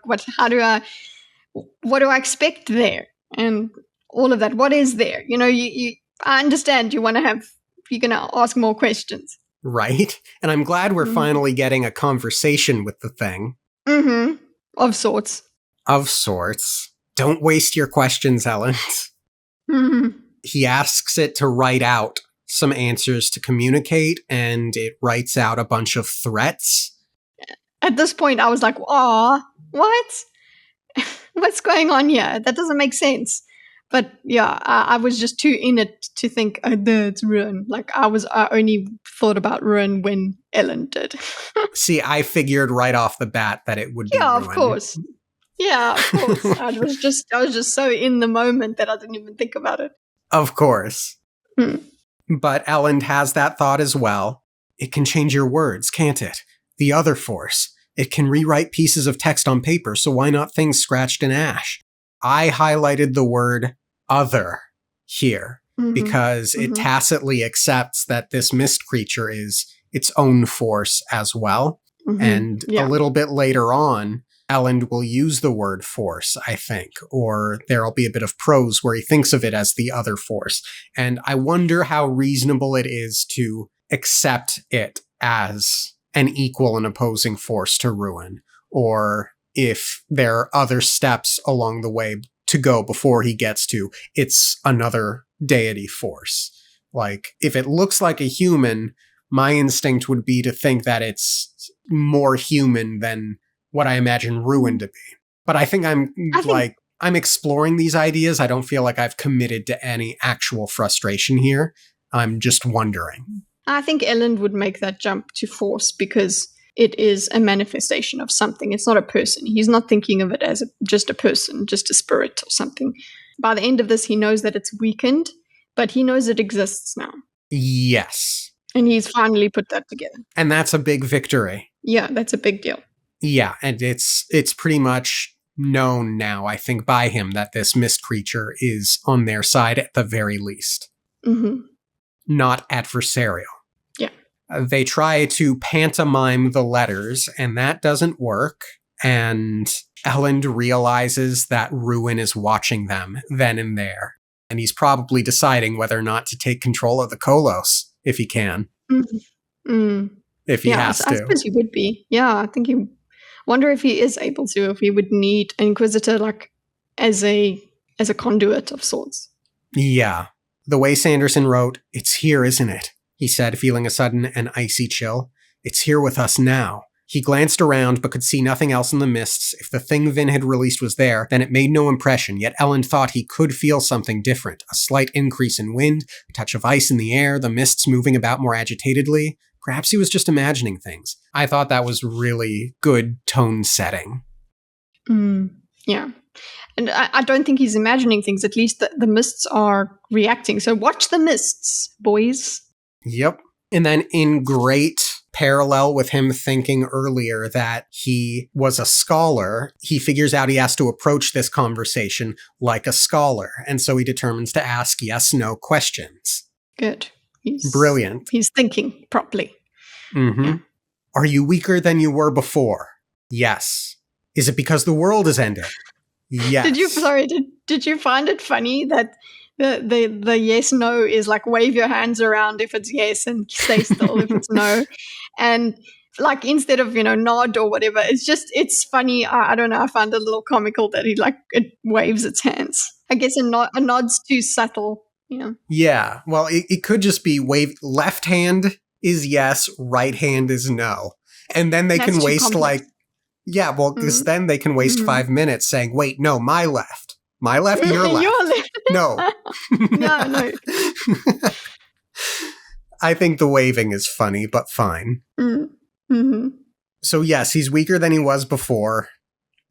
do I expect there? And all of that. What is there? You know, I understand you're going to ask more questions.
Right. And I'm glad we're finally getting a conversation with the thing.
Of sorts.
Of sorts. Don't waste your questions, Elend. He asks it to write out some answers to communicate, and it writes out a bunch of threats.
At this point, I was like, "Aw, what? What's going on here? That doesn't make sense." But yeah, I was just too in it to think, it's ruin. Like, I only thought about ruin when Elend did.
See, I figured right off the bat that it would be ruin.
Of course. Yeah, of course. I was just so in the moment that I didn't even think about it.
Of course. But Elend has that thought as well. It can change your words, can't it? The other force. It can rewrite pieces of text on paper, so why not things scratched in ash? I highlighted the word other here because it tacitly accepts that this mist creature is its own force as well. And a little bit later on, Elend will use the word force, I think, or there'll be a bit of prose where he thinks of it as the other force. And I wonder how reasonable it is to accept it as an equal and opposing force to ruin, or if there are other steps along the way to go before he gets to it's another deity force. Like, if it looks like a human, my instinct would be to think that it's more human than what I imagine ruin to be. But I think I'm exploring these ideas. I don't feel like I've committed to any actual frustration here. I'm just wondering.
I think Elend would make that jump to force because it is a manifestation of something. It's not a person. He's not thinking of it as just a person, just a spirit or something. By the end of this, he knows that it's weakened, but he knows it exists now.
Yes.
And he's finally put that together.
And that's a big victory.
Yeah, that's a big deal.
Yeah, and it's pretty much known now, I think, by him that this mist creature is on their side at the very least.
Mm-hmm.
Not adversarial.
Yeah.
They try to pantomime the letters, and that doesn't work. And Elend realizes that Ruin is watching them then and there. And he's probably deciding whether or not to take control of the Kolos, if he can.
Mm-hmm. Mm.
If he has to.
I suppose he would be. Yeah, I think he... Wonder if he is able to, if he would need an Inquisitor, like, as a conduit of sorts.
Yeah. The way Sanderson wrote, "It's here, isn't it?" he said, feeling a sudden and icy chill. "It's here with us now." He glanced around, but could see nothing else in the mists. If the thing Vin had released was there, then it made no impression, yet Elend thought he could feel something different. A slight increase in wind, a touch of ice in the air, the mists moving about more agitatedly. Perhaps he was just imagining things. I thought that was really good tone setting.
Yeah. And I don't think he's imagining things. At least the mists are reacting. So watch the mists, boys.
Yep. And then in great parallel with him thinking earlier that he was a scholar, he figures out he has to approach this conversation like a scholar. And so he determines to ask yes/no questions.
Good.
Brilliant.
He's thinking properly.
Mm-hmm.
Yeah.
Are you weaker than you were before? Yes. Is it because the world is ending? Yes.
Did you find it funny that the yes no is like wave your hands around if it's yes and stay still if it's no, and like instead of nod or whatever, it's funny. I don't know. I found it a little comical that it waves its hands. I guess a nod's too subtle. Yeah.
Yeah. Well, it could just be wave. Left hand is yes, right hand is no, and then they can waste complex. Because then they can waste 5 minutes saying, "Wait, no, my left, your left,
your left."
No,
no.
I think the waving is funny, but fine.
Mm-hmm.
So yes, he's weaker than he was before.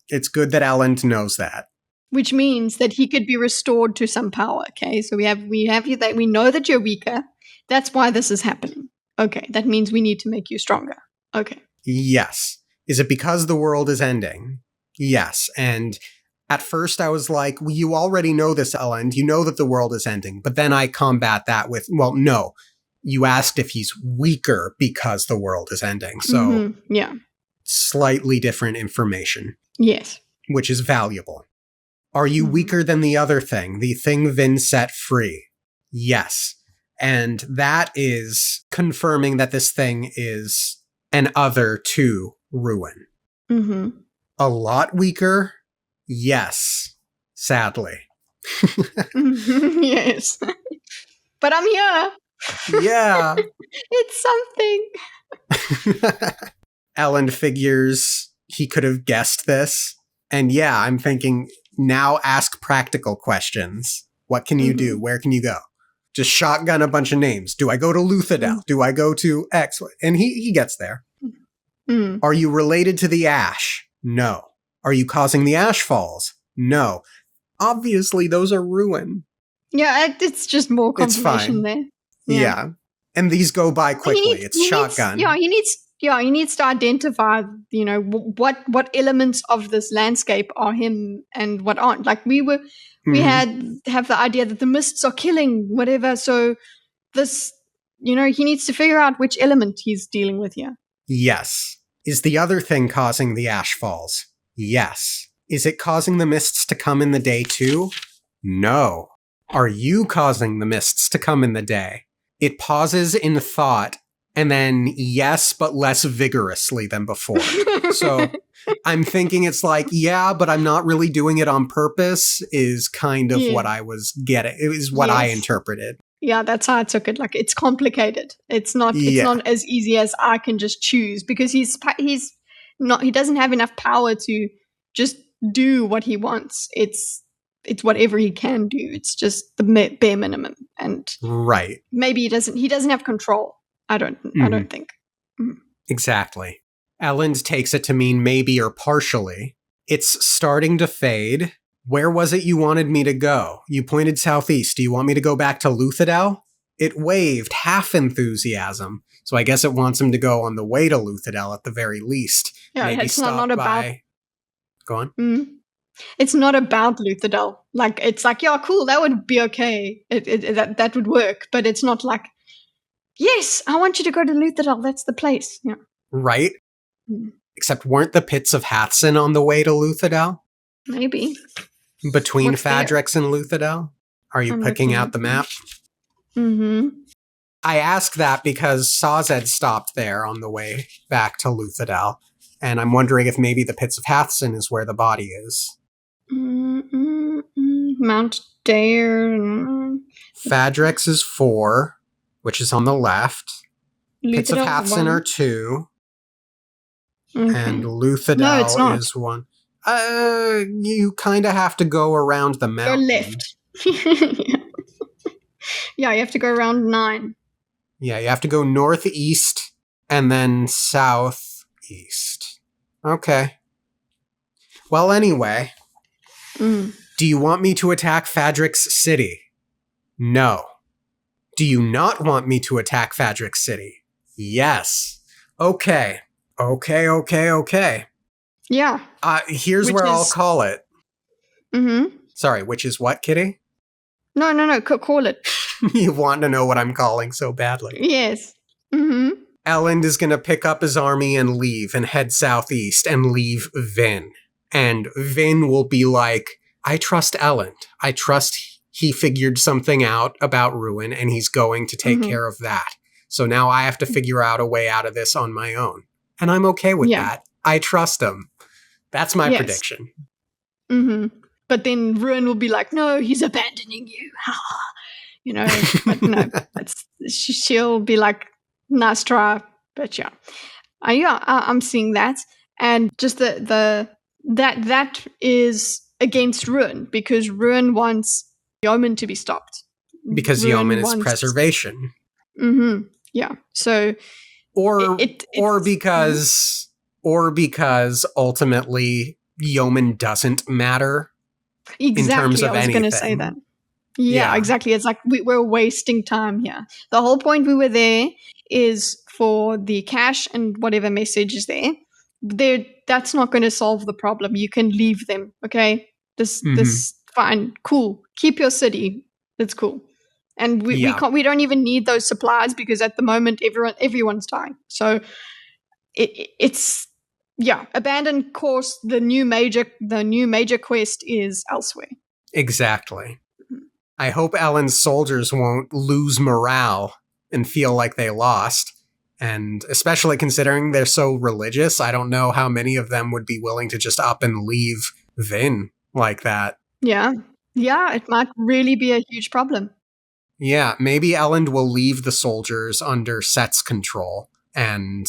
It's good that Elend knows that.
Which means that he could be restored to some power. Okay, so we have you that we know that you're weaker. That's why this is happening. Okay, that means we need to make you stronger. Okay.
Yes. Is it because the world is ending? Yes. And at first I was like, well, you already know this, Elend. You know that the world is ending. But then I combat that with, well, no. You asked if he's weaker because the world is ending. So
yeah,
slightly different information.
Yes.
Which is valuable. Are you weaker than the other thing? The thing Vin set free? Yes. And that is confirming that this thing is an other to Ruin.
Mm-hmm.
A lot weaker? Yes. Sadly.
Yes. But I'm here.
Yeah.
It's something.
Elend figures he could have guessed this. And yeah, I'm thinking, now ask practical questions. What can you do? Where can you go? Just shotgun a bunch of names. Do I go to Luthadel? Do I go to X? And he gets there. Are you related to the Ash? No. Are you causing the Ash Falls? No. Obviously, those are Ruin.
Yeah, it's just more confirmation there.
Yeah. And these go by quickly. It's shotgun.
He needs to identify, what elements of this landscape are him and what aren't. Like we have the idea that the mists are killing whatever. So this, he needs to figure out which element he's dealing with here.
Yes. Is the other thing causing the ash falls? Yes. Is it causing the mists to come in the day too? No. Are you causing the mists to come in the day? It pauses in thought, and then yes, but less vigorously than before. So I'm thinking it's like, yeah, but I'm not really doing it on purpose is kind of what I was getting. It was what I interpreted.
Yeah, that's how I took it. Like, it's complicated. It's not as easy as I can just choose, because he doesn't have enough power to just do what he wants. It's whatever he can do. It's just the bare minimum. And maybe he doesn't have control. I don't think.
Exactly. Elend takes it to mean maybe or partially. It's starting to fade. Where was it you wanted me to go? You pointed southeast. Do you want me to go back to Luthadel? It waved, half enthusiasm. So I guess it wants him to go on the way to Luthadel at the very least.
Yeah,
maybe
it's
stop
not about...
Go on.
Mm-hmm. It's not about Luthadel. Like, it's like, yeah, cool, that would be okay. That would work. But it's not like, yes, I want you to go to Luthadel. That's the place. Yeah.
Right?
Mm.
Except weren't the pits of Hathsin on the way to Luthadel?
Maybe.
Between
What's there?
Fadrix and Luthadel? Are you
I'm
picking
looking
out
at
the
them.
map?
Mm-hmm.
I ask that because Sazed stopped there on the way back to Luthadel, and I'm wondering if maybe the pits of Hathsin is where the body is.
Mount Dare.
Fadrix is 4, which is on the left. Pits of
Luthadel
Hathsin
1.
are 2,
Okay.
and
No, it's
Luthadel
not.
is 1. You kind of have to go around the
Go
mountain.
left. Yeah, you have to go around 9.
Yeah, you have to go northeast and then southeast. Okay. Well, anyway,
Mm.
do you want me to attack Fadrix City? No. Do you not want me to attack Fadrix City? Yes. Okay. Okay.
Yeah.
Here's
Which
where I'll
is-
call it.
Mm-hmm.
Sorry, which is what, Kitty?
No. Call it.
You want to know what I'm calling so badly.
Yes. Mm-hmm.
Elend is going to pick up his army and leave and head southeast and leave Vin. And Vin will be like, I trust Elend. I trust he figured something out about Ruin and he's going to take care of that. So now I have to figure out a way out of this on my own. And I'm okay with that. I trust him. That's my prediction.
Mm-hmm. But then Ruin will be like, no, he's abandoning you. You know, but no, she'll be like, nice try, but yeah. I'm seeing that. And just that is against Ruin, because Ruin wants Yeoman to be stopped.
Because Yeoman is preservation.
Mm-hmm. Yeah. So
or because ultimately Yeoman doesn't matter in terms of anything. I was going to say that.
Yeah, exactly. It's like we're wasting time here. The whole point we were there is for the cash and whatever message is there. That's not going to solve the problem. You can leave them, okay? This fine, cool. Keep your city. That's cool. And we don't even need those supplies because at the moment everyone's dying. So it's abandon course. The new major quest is elsewhere.
Exactly. I hope Elend's soldiers won't lose morale and feel like they lost. And especially considering they're so religious, I don't know how many of them would be willing to just up and leave Vin like that.
Yeah. Yeah, it might really be a huge problem.
Yeah, maybe Elend will leave the soldiers under Set's control and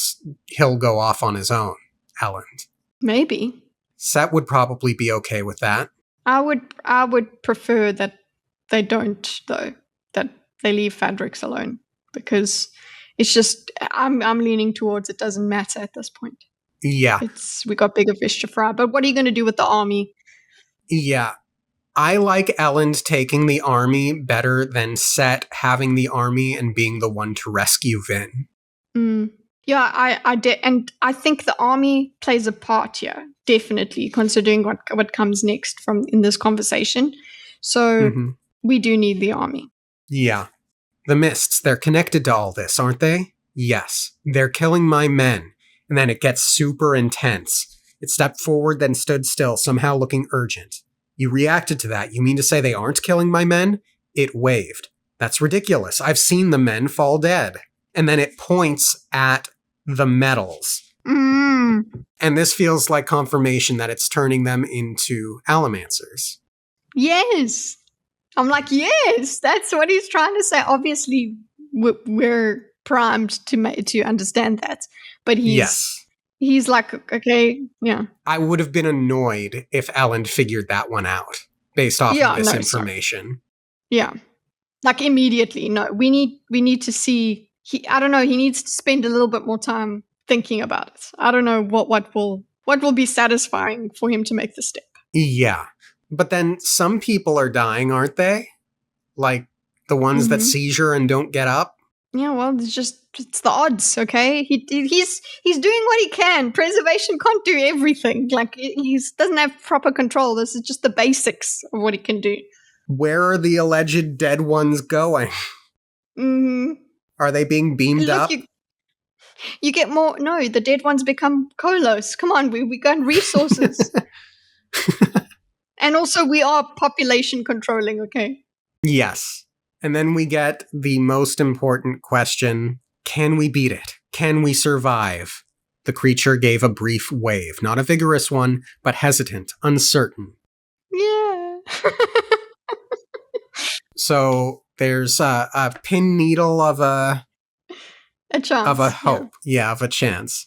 he'll go off on his own, Elend.
Maybe.
Set would probably be okay with that.
I would prefer that they don't, though, that they leave Fadrix alone, because it's just I'm leaning towards it doesn't matter at this point.
Yeah.
We got bigger fish to fry. But what are you going to do with the army?
Yeah. I like Elend taking the army better than Set having the army and being the one to rescue Vin.
Yeah, I did, and I think the army plays a part here, definitely, considering what comes next in this conversation. So we do need the army.
Yeah. The Mists, they're connected to all this, aren't they? Yes. They're killing my men. And then it gets super intense. It stepped forward, then stood still, somehow looking urgent. You reacted to that. You mean to say they aren't killing my men? It waved. That's ridiculous. I've seen the men fall dead. And then it points at the metals. And this feels like confirmation that it's turning them into Allomancers.
Yes. I'm like, yes, that's what he's trying to say. Obviously, we're primed to understand that. But he's like, okay, yeah.
I would have been annoyed if Elend figured that one out based off of this information.
Sorry. Yeah. Like immediately. No, we need to see. I don't know. He needs to spend a little bit more time thinking about it. I don't know what will be satisfying for him to make the step.
Yeah. But then some people are dying, aren't they? Like the ones that seizure and don't get up?
Yeah, well, it's the odds, okay? He's doing what he can. Preservation can't do everything. Like he doesn't have proper control. This is just the basics of what he can do.
Where are the alleged dead ones going?
Mm-hmm.
Are they being beamed
Look,
up?
you get more. No, the dead ones become Kolos. Come on, we got resources. And also, we are population controlling, okay?
Yes. And then we get the most important question. Can we beat it? Can we survive? The creature gave a brief wave, not a vigorous one, but hesitant, uncertain.
Yeah.
So there's a pin needle of a
chance.
Of a hope. Yeah, of a chance.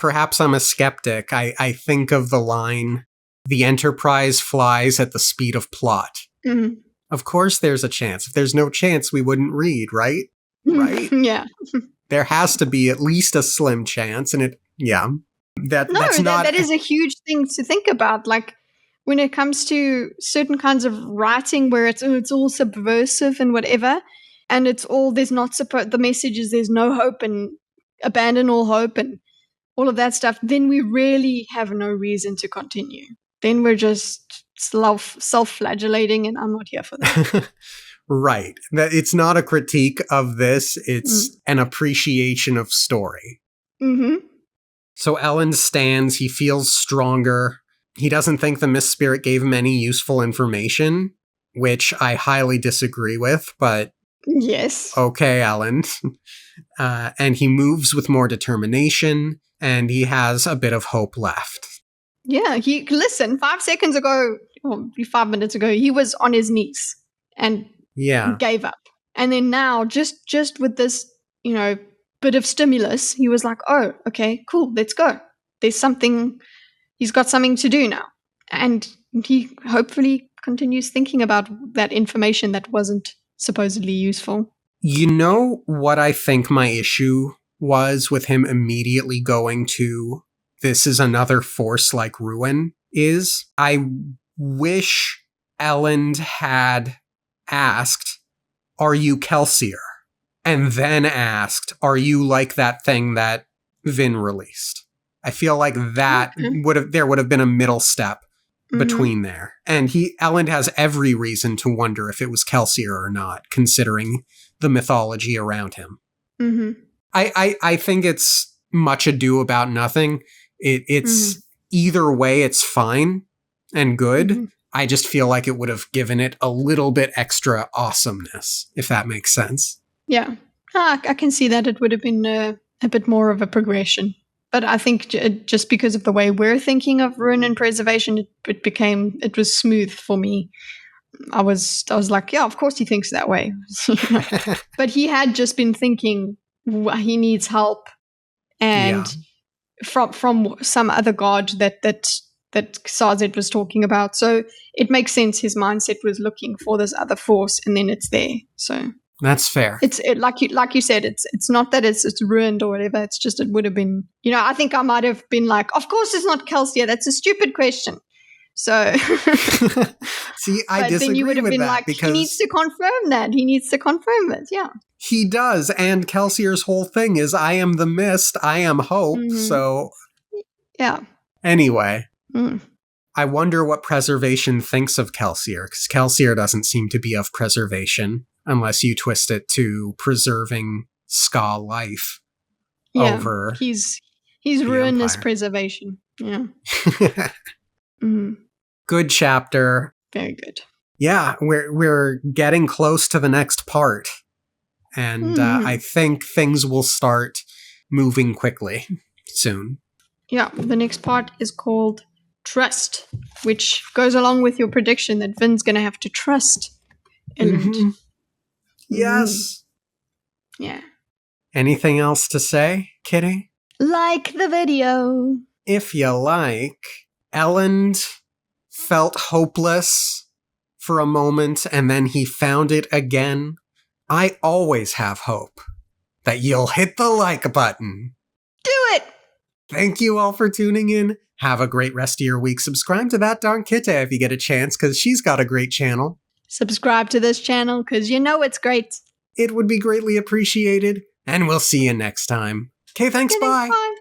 Perhaps I'm a skeptic. I think of the line, the Enterprise flies at the speed of plot.
Mm-hmm.
Of course there's a chance. If there's no chance, we wouldn't read, right? Right?
Yeah.
There has to be at least a slim chance, and that
is a huge thing to think about. Like when it comes to certain kinds of writing where it's all subversive and whatever, and it's all the message is there's no hope and abandon all hope and all of that stuff, then we really have no reason to continue. Then we're just self-flagellating, and I'm not here for that.
Right. That it's not a critique of this, it's an appreciation of story.
Mm-hmm.
So Ellen stands, he feels stronger. He doesn't think the Mist Spirit gave him any useful information, which I highly disagree with, but
yes.
Okay, Ellen. And he moves with more determination, and he has a bit of hope left.
Yeah, 5 seconds ago, or 5 minutes ago, he was on his knees and gave up. And then now, just with this, bit of stimulus, he was like, oh, okay, cool, let's go. He's got something to do now. And he hopefully continues thinking about that information that wasn't supposedly useful.
You know what I think my issue was with him immediately going to this is another force like ruin is I wish Ellen had asked, are you Kelsier? And then asked, are you like that thing that Vin released? I feel like that there would have been a middle step between there. And Ellen has every reason to wonder if it was Kelsier or not, considering the mythology around him.
Mm-hmm.
I think it's much ado about nothing. It's either way, it's fine and good. Mm-hmm. I just feel like it would have given it a little bit extra awesomeness, if that makes sense.
Yeah, I can see that it would have been a bit more of a progression. But I think just because of the way we're thinking of ruin and preservation, it was smooth for me. I was like, yeah, of course he thinks that way. But he had just been thinking he needs help, and from some other god that Sazed was talking about. So it makes sense. His mindset was looking for this other force, and then it's there. So
that's fair.
It's like you said. It's not that it's ruined or whatever. It's just it would have been. I think I might have been like, of course it's not Kelsier. That's a stupid question. So
see, I disagree.
Then you would have been
like,
he needs to confirm that. He needs to confirm it. Yeah,
he does. And Kelsier's whole thing is, I am the mist. I am hope. Mm-hmm. So
yeah.
Anyway. I wonder what preservation thinks of Kelsier, because Kelsier doesn't seem to be of preservation, unless you twist it to preserving Ska life over.
He's ruinous preservation. Yeah.
Good chapter.
Very good.
Yeah, we're getting close to the next part, and I think things will start moving quickly soon.
Yeah, the next part is called Trust, which goes along with your prediction that Vin's going to have to trust Ellen.
Mm-hmm. Yes.
Yeah.
Anything else to say, Kitty?
Like the video.
If you like. Ellen felt hopeless for a moment, and then he found it again. I always have hope that you'll hit the like button.
Do it!
Thank you all for tuning in. Have a great rest of your week. Subscribe to That Darn Kitty if you get a chance, because she's got a great channel.
Subscribe to this channel, because you know it's great.
it would be greatly appreciated. And we'll see you next time. Okay, thanks,
Okay, thanks,
bye.
bye.